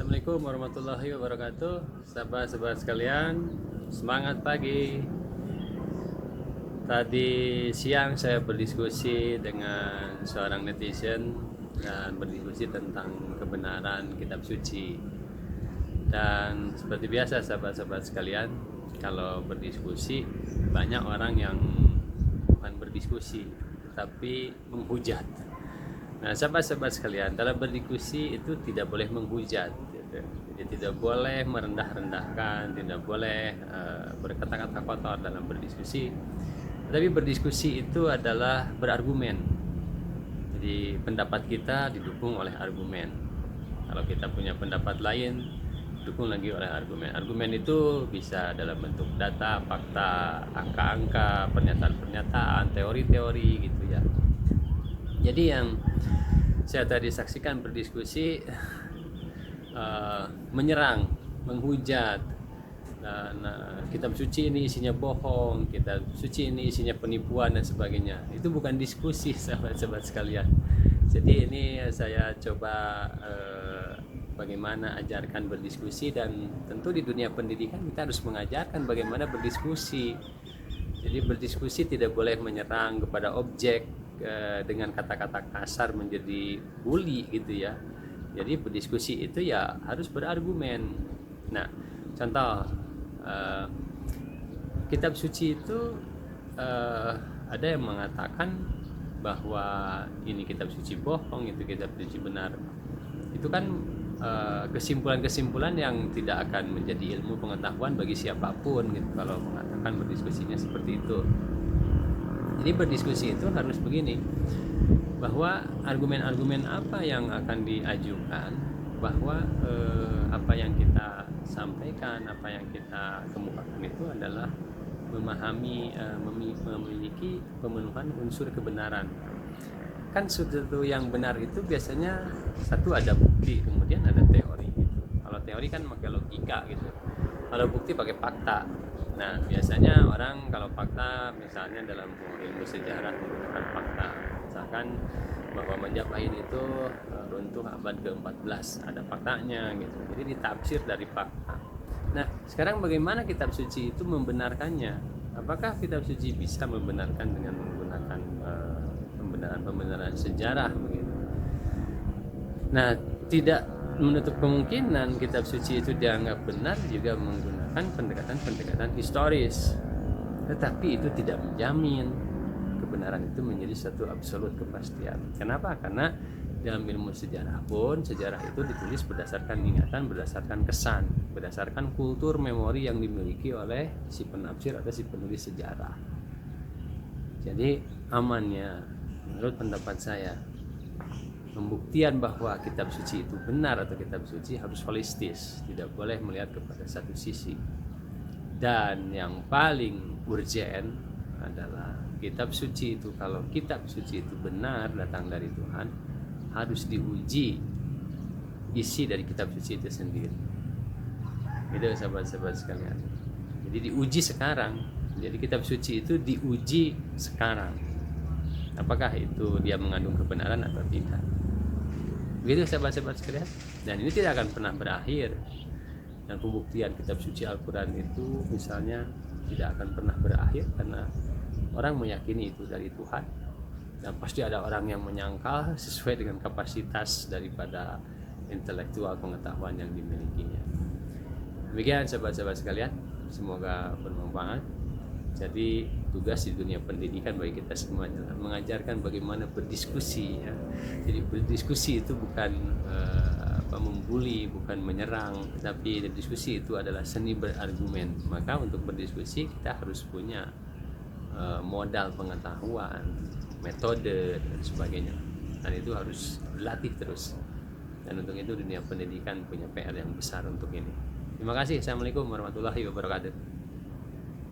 Assalamualaikum warahmatullahi wabarakatuh. Sahabat-sahabat sekalian, semangat pagi. Tadi siang saya berdiskusi dengan seorang netizen dan berdiskusi tentang kebenaran kitab suci. Dan seperti biasa sahabat-sahabat sekalian, kalau berdiskusi banyak orang yang bukan berdiskusi tapi menghujat. Nah, sahabat-sahabat sekalian, dalam berdiskusi itu tidak boleh menghujat, gitu. Jadi tidak boleh merendah-rendahkan, tidak boleh berkata-kata kotor dalam berdiskusi. Tapi berdiskusi itu adalah berargumen. Jadi pendapat kita didukung oleh argumen. Kalau kita punya pendapat lain, didukung lagi oleh argumen. Argumen itu bisa dalam bentuk data, fakta, angka-angka, pernyataan-pernyataan, teori-teori gitu ya. Jadi yang saya tadi saksikan berdiskusi menyerang, menghujat, dan kitab suci ini isinya bohong, kitab suci ini isinya penipuan dan sebagainya. Itu bukan diskusi sahabat-sahabat sekalian. Jadi ini saya coba bagaimana ajarkan berdiskusi, dan tentu di dunia pendidikan kita harus mengajarkan bagaimana berdiskusi. Jadi berdiskusi tidak boleh menyerang kepada objek dengan kata-kata kasar menjadi bully gitu ya. Jadi berdiskusi itu ya harus berargumen. Nah, contoh kitab suci itu ada yang mengatakan bahwa ini kitab suci bohong, itu kitab suci benar. Itu kan kesimpulan-kesimpulan yang tidak akan menjadi ilmu pengetahuan bagi siapapun gitu kalau mengatakan berdiskusinya seperti itu. Jadi berdiskusi itu harus begini, bahwa argumen-argumen apa yang akan diajukan, bahwa apa yang kita sampaikan, apa yang kita kemukakan itu adalah memahami, memiliki pemenuhan unsur kebenaran. Kan sesuatu yang benar itu biasanya satu ada bukti, kemudian ada teori gitu. Kalau teori kan pakai logika gitu, kalau bukti pakai fakta. Nah, biasanya orang kalau fakta, misalnya dalam ilmu sejarah menggunakan fakta, misalkan bahwa Majapahit itu runtuh abad ke-14, ada faktanya gitu. Jadi ditafsir dari fakta. Nah, sekarang bagaimana kitab suci itu membenarkannya? Apakah kitab suci bisa membenarkan dengan menggunakan pembenaran sejarah begitu? Nah, tidak menutup kemungkinan kitab suci itu dianggap benar juga menggunakan pendekatan historis, tetapi itu tidak menjamin kebenaran itu menjadi satu absolut kepastian. Kenapa? Karena dalam ilmu sejarah pun, sejarah itu ditulis berdasarkan ingatan, berdasarkan kesan, berdasarkan kultur memori yang dimiliki oleh si penafsir atau si penulis sejarah. Jadi amannya menurut pendapat saya, pembuktian bahwa kitab suci itu benar atau kitab suci harus holistis, tidak boleh melihat kepada satu sisi. Dan yang paling urgen adalah kitab suci itu, kalau kitab suci itu benar datang dari Tuhan, harus diuji isi dari kitab suci itu sendiri. Itu sahabat-sahabat sekalian. Jadi diuji sekarang. Jadi kitab suci itu diuji sekarang. Apakah itu dia mengandung kebenaran atau tidak? Begitu sahabat-sahabat sekalian. Dan ini tidak akan pernah berakhir. Dan pembuktian kitab suci Al-Quran itu misalnya tidak akan pernah berakhir, karena orang meyakini itu dari Tuhan. Dan pasti ada orang yang menyangkal sesuai dengan kapasitas daripada intelektual pengetahuan yang dimilikinya. Demikian sahabat-sahabat sekalian, semoga bermanfaat. Jadi tugas di dunia pendidikan bagi kita semua adalah mengajarkan bagaimana berdiskusi ya. Jadi berdiskusi itu bukan membuli, bukan menyerang, tapi diskusi itu adalah seni berargumen. Maka untuk berdiskusi kita harus punya modal pengetahuan, metode dan sebagainya. Dan itu harus berlatih terus. Dan untuk itu dunia pendidikan punya PR yang besar untuk ini. Terima kasih. Assalamualaikum warahmatullahi wabarakatuh.